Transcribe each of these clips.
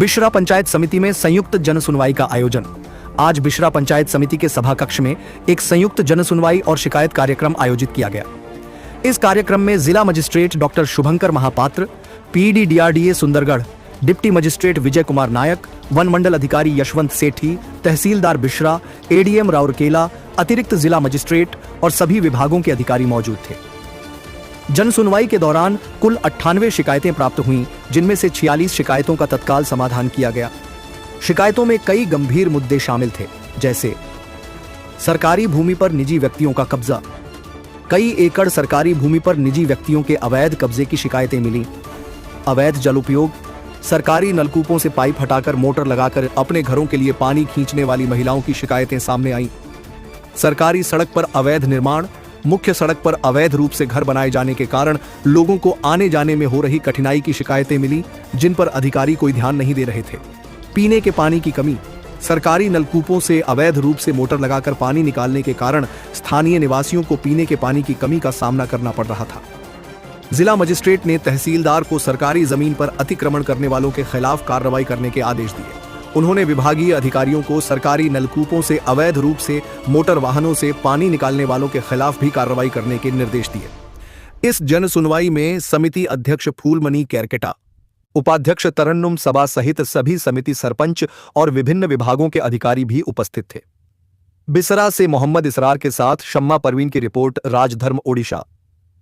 बिशरा पंचायत समिति में संयुक्त जन सुनवाई का आयोजन। आज बिशरा पंचायत समिति के सभा कक्ष में एक संयुक्त जन सुनवाई और शिकायत कार्यक्रम आयोजित किया गया। इस कार्यक्रम में जिला मजिस्ट्रेट डॉक्टर शुभंकर Mahapatra, पीडीडीआरडीए Sundargarh, deputy magistrate Vijay Kumar Nayak, one मंडल अधिकारी यशवंत सेठी, तहसीलदार बिशरा, एडीएम राउरकेला, अतिरिक्त जिला मजिस्ट्रेट और सभी विभागों के अधिकारी मौजूद थे। जन सुनवाई के दौरान कुल 98 शिकायतें प्राप्त हुईं, जिनमें से 46 शिकायतों का तत्काल समाधान किया गया। शिकायतों में कई गंभीर मुद्दे शामिल थे, जैसे सरकारी भूमि पर निजी व्यक्तियों का कब्जा, कई एकड़ सरकारी भूमि पर निजी व्यक्तियों के अवैध कब्जे की शिकायतें मिली, अवैध जल उपयोग, सरकारी नलकूपों से पाइप हटाकर मोटर लगाकर अपने घरों के लिए पानी खींचने वाली महिलाओं की शिकायतें सामने आईं, सरकारी सड़क पर अवैध निर्माण, मुख्य सड़क पर अवैध रूप से घर बनाए जाने के कारण लोगों को आने जाने में हो रही कठिनाई की शिकायतें मिली, जिन पर अधिकारी कोई ध्यान नहीं दे रहे थे, पीने के पानी की कमी, सरकारी नलकूपों से अवैध रूप से मोटर लगाकर पानी निकालने के कारण स्थानीय निवासियों को पीने के पानी की कमी का सामना करना पड़ रहा था। जिला मजिस्ट्रेट ने तहसीलदार को सरकारी जमीन पर अतिक्रमण करने वालों के खिलाफ कार्रवाई करने के आदेश दिए। उन्होंने विभागीय अधिकारियों को सरकारी नलकूपों से अवैध रूप से मोटर वाहनों से पानी निकालने वालों के खिलाफ भी कार्रवाई करने के निर्देश दिए। इस जन सुनवाई में समिति अध्यक्ष फूलमणि केरकेटा, उपाध्यक्ष तरन्नुम सबा सहित सभी समिति सरपंच और विभिन्न विभागों के अधिकारी भी उपस्थित थे। बिसरा से मोहम्मद इसरार के साथ शम्मा परवीन की रिपोर्ट, राजधर्म ओडिशा।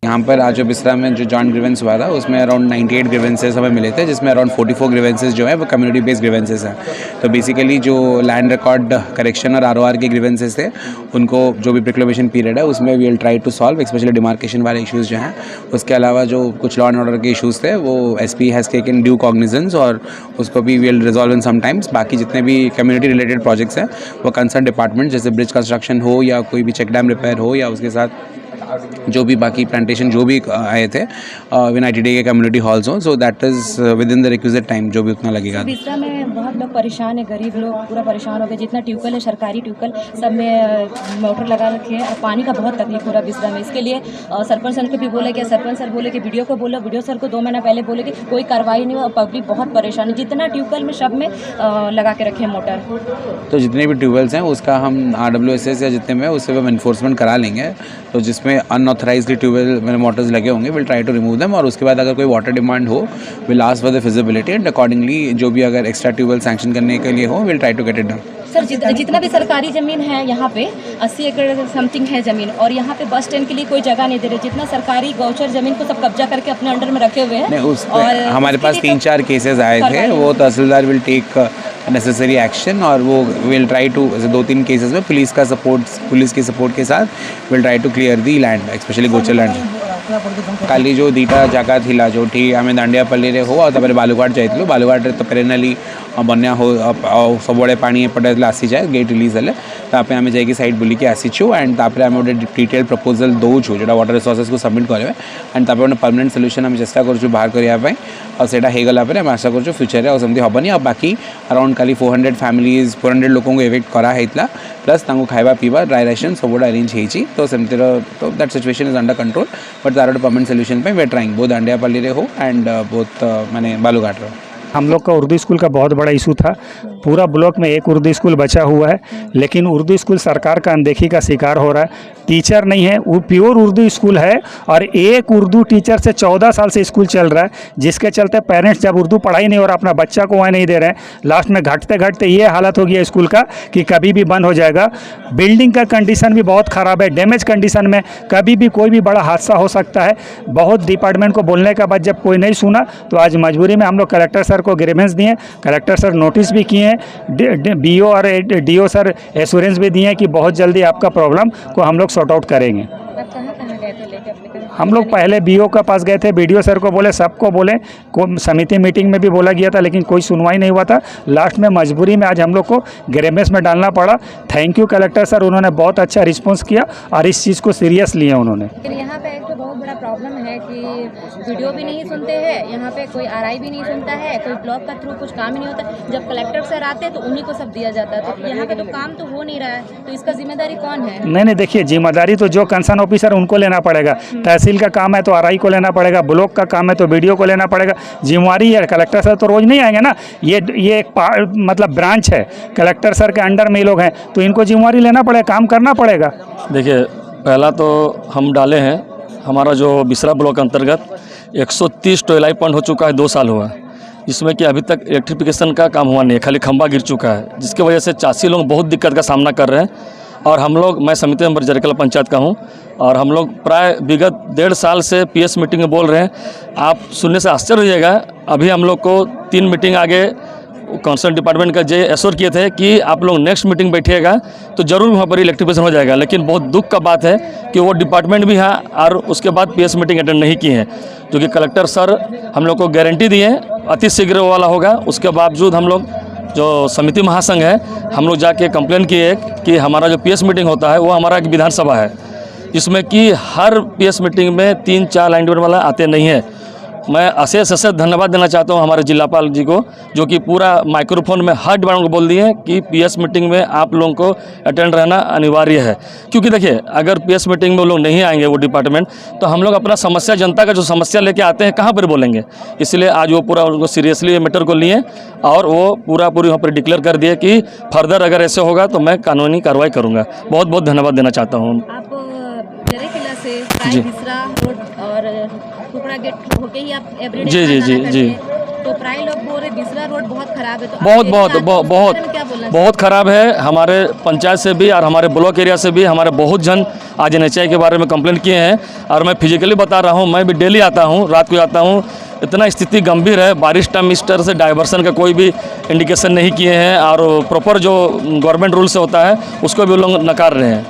यहाँ पर आज बिसरा में जो जॉइंट ग्रीवेंस हुआ था उसमें अराउंड 98 ग्रीवेंसेस हमें मिले थे, जिसमें अराउंड 44 ग्रीवेंसेस जो है वो कम्युनिटी बेस्ड ग्रीवेंसेस हैं। तो बेसिकली जो लैंड रिकॉर्ड करेक्शन और आरओआर के ग्रीवेंसेस थे उनको जो भी प्रिक्लेमेशन पीरियड है उसमें we will try to solve, specially demarcation वाले इशूज़ जो हैं। उसके अलावा जो कुछ लॉ एंड ऑर्डर के इशूज़ थे वो SP has taken due cognizance और उसको भी we will resolve in some times. बाकी जितने भी कम्युनिटी रिलेटेड प्रोजेक्ट्स हैं वो कंसर्न डिपार्टमेंट, जैसे ब्रिज कंस्ट्रक्शन हो या कोई भी चेक डैम रिपेयर हो या उसके साथ जो भी बाकी प्लांटेशन जो भी आए थे विन ITD के कम्युनिटी हॉल्स हो, so that is with in the requisite time जो भी उतना लगेगा। बिसरा में बहुत लोग परेशान है, गरीब लोग पूरा परेशान हो गए। जितना ट्यूबवेल है, सरकारी ट्यूबवेल सब में मोटर लगा रखे हैं और पानी का बहुत तकलीफ हो रहा है बिसरा में। इसके लिए सरपंच सर को भी बोले कि सरपंच सर बोले कि वीडियो को बोलो, वीडियो सर को 2 महीना पहले बोले कि कोई कार्रवाई नहीं हुआ। पब्लिक बहुत परेशान है, जितना ट्यूबवेल में सब में लगा के रखे हैं मोटर। तो जितने भी ट्यूबवेल्स हैं उसका हम RWSS या जितने में उससे हम इन्फोर्समेंट करा लेंगे। तो जिसमें अनऑथराइज्ड ट्यूबवेल में मोटर्स लगे होंगे will try to remove them, और उसके बाद अगर कोई वाटर डिमांड हो will ask for the feasibility and accordingly जो भी अगर एक्स्ट्रा ट्यूबवेल सैंक्शन करने के लिए हो will try to get it done. Sir जितना भी सरकारी ज़मीन है यहाँ पे 80 एकड़ समथिंग है ज़मीन, और यहाँ पे बस स्टैंड के लिए कोई जगह नहीं दे रहे। जितना सरकारी गौचर ज़मीन को सब कब्जा करके अपने अंडर में रखे हुए हैं। और हमारे पास 3-4 केसेस आए थे, वो tehsildar will take necessary action और वो विल ट्राई टू 2-3 केसेस में पुलिस की सपोर्ट के साथ will try to clear the land, specially gochar land. काली जो दीटा जगह थिला जो आम दांडियापल्ली रे हो और बालुघाट जाइलु, बालुघाट तो पेरेनाली बन्या हो सबुआड़े पानी एपटे आसी जाए, गेट रिलीज हेले तापर आम जाकि साइड बुलिकी आसीचु एंड तापर आम गोटे डिटेल प्रपोजल दौचु जो वाटर रिसोर्सेस को सबमिट करेंगे एंड तापर गोटे परमानेंट सॉल्यूशन आम चेष्टा करूँ बाहर करने और सेटा हो गला आम आशा करूँ फ्यूचर में सेमती हेनी। और बाकी अराउंड खाली 400 फैमिलीज 400 लोक इवेक्ट कराइला, प्लस खाଇବା पीवा ड्राई राशन सब गुड़ा अरेंज होती। तो सेमती तो that situation is under control, but तार परमानेंट सॉल्यूशन पे वी आर ट्राइंग बोथ दांडियापल्ली रे हो एंड बोथ माने बालूघाट रो। हम लोग का उर्दू स्कूल का बहुत बड़ा इशू था। पूरा ब्लॉक में एक उर्दू स्कूल बचा हुआ है, लेकिन उर्दू स्कूल सरकार का अनदेखी का शिकार हो रहा है। टीचर नहीं है, वो प्योर उर्दू स्कूल है और एक उर्दू टीचर से 14 साल से स्कूल चल रहा है, जिसके चलते पेरेंट्स जब उर्दू पढ़ाई नहीं हो रहा अपना बच्चा को वहाँ नहीं दे रहे हैं। लास्ट में घटते घटते ये हालत हो गया स्कूल का कि कभी भी बंद हो जाएगा। बिल्डिंग का कंडीशन भी बहुत ख़राब है, डैमेज कंडीशन में, कभी भी कोई भी बड़ा हादसा हो सकता है। बहुत डिपार्टमेंट को बोलने के बाद जब कोई नहीं सुना तो आज मजबूरी में हम लोग कलेक्टर सर को ग्रीवेंस दिए। कलेक्टर सर नोटिस भी किए हैं, BO और DO सर एश्योरेंस भी दिए हैं कि बहुत जल्दी आपका प्रॉब्लम को हम लोग सॉर्ट आउट करेंगे। हम लोग पहले BO के पास गए थे, BDO सर को बोले, सबको बोले, समिति मीटिंग में भी बोला गया था, लेकिन कोई सुनवाई नहीं हुआ था। लास्ट में मजबूरी में आज हम लोग को ग्रीवेंस में डालना पड़ा। थैंक यू कलेक्टर सर, उन्होंने बहुत अच्छा रिस्पॉन्स किया और इस चीज़ को सीरियस लिया उन्होंने। यहाँ पे बहुत बड़ा प्रॉब्लम है कि वीडियो भी नहीं सुनते हैं, यहाँ पे कोई आरआई भी नहीं सुनता है, कोई ब्लॉक का थ्रू कुछ काम ही नहीं होता। जब कलेक्टर सर आते हैं तो उन्हीं को सब दिया जाता है, तो यहाँ का तो काम तो हो नहीं रहा है, तो इसका जिम्मेदारी कौन है? नहीं, देखिए, जिम्मेदारी तो जो कंसर्न ऑफिसर उनको लेना पड़ेगा। तहसील का काम है तो आरआई को लेना पड़ेगा, ब्लॉक का काम है तो बीडीओ को लेना पड़ेगा। जिम्मेवारी है, कलेक्टर सर तो रोज़ नहीं आएंगे ना, ये एक मतलब ब्रांच है, कलेक्टर सर के अंडर में ये लोग हैं, तो इनको जिम्मेवारी लेना पड़ेगा, काम करना पड़ेगा। देखिए, पहला तो हम डाले हैं, हमारा जो बिसरा ब्लॉक के अंतर्गत 130 टॉयलेट पॉइंट हो चुका है, 2 साल हुआ है, जिसमें कि अभी तक इलेक्ट्रिफिकेशन का काम हुआ नहीं है, खाली खंभा गिर चुका है, जिसकी वजह से चासी लोग बहुत दिक्कत का सामना कर रहे हैं। और हम लोग, मैं समिति मेंबर जरकला पंचायत का हूं, और हम लोग प्राय विगत 1.5 साल से पीएस मीटिंग में बोल रहे हैं। आप सुनने से आश्चर्य हो जाएगा, अभी हम लोग को 3 मीटिंग आगे कंसर्न डिपार्टमेंट का जे एश्योर किए थे कि आप लोग नेक्स्ट मीटिंग बैठिएगा तो ज़रूर वहाँ पर इलेक्ट्रिफिकेशन हो जाएगा। लेकिन बहुत दुख का बात है कि वो डिपार्टमेंट भी है और उसके बाद पीएस मीटिंग अटेंड नहीं की है, जो कि कलेक्टर सर हम लोग को गारंटी दिए अति शीघ्र वाला होगा। उसके बावजूद हम लोग जो समिति महासंघ है, हम लोग जाके कंप्लेन किए कि हमारा जो पीएस मीटिंग होता है वो हमारा एक विधानसभा है, जिसमें कि हर पीएस मीटिंग में 3-4 लाइन डिपार्टमेंट वाला आते नहीं है। मैं अशेष धन्यवाद देना चाहता हूं हमारे जिलापाल जी को, जो कि पूरा माइक्रोफोन में हर डिपार्टमेंट को बोल दिए कि पीएस मीटिंग में आप लोगों को अटेंड रहना अनिवार्य है। क्योंकि देखिए, अगर पीएस मीटिंग में वो लोग नहीं आएंगे वो डिपार्टमेंट, तो हम लोग अपना समस्या, जनता का जो समस्या लेके आते हैं, कहाँ पर बोलेंगे। इसलिए आज वो पूरा उनको सीरियसली मैटर को लिए और वो पूरी वहाँ पर डिक्लेयर कर दिए कि फर्दर अगर ऐसे होगा तो मैं कानूनी कार्रवाई करूँगा। बहुत बहुत धन्यवाद देना चाहता हूँ। आप जरे किला से प्राय बिसरा रोड और कुकड़ा गेट होके ही आप एवरीडे जी। तो प्राय लोग बोल रहे बिसरा रोड बहुत खराब है, तो बहुत खराब है। हमारे पंचायत से भी और हमारे ब्लॉक एरिया से भी हमारे बहुत जन आज एनएचआई के बारे में कंप्लेन किए हैं। और मैं फिजिकली बता रहा हूँ, मैं भी डेली आता हूँ, रात को आता हूँ। इतना स्थिति गंभीर है, बारिश टाइम इस तरह से डाइवर्सन का कोई भी इंडिकेशन नहीं किए हैं और प्रॉपर जो गवर्नमेंट रूल से होता है उसको भी वो लोग नकार रहे हैं।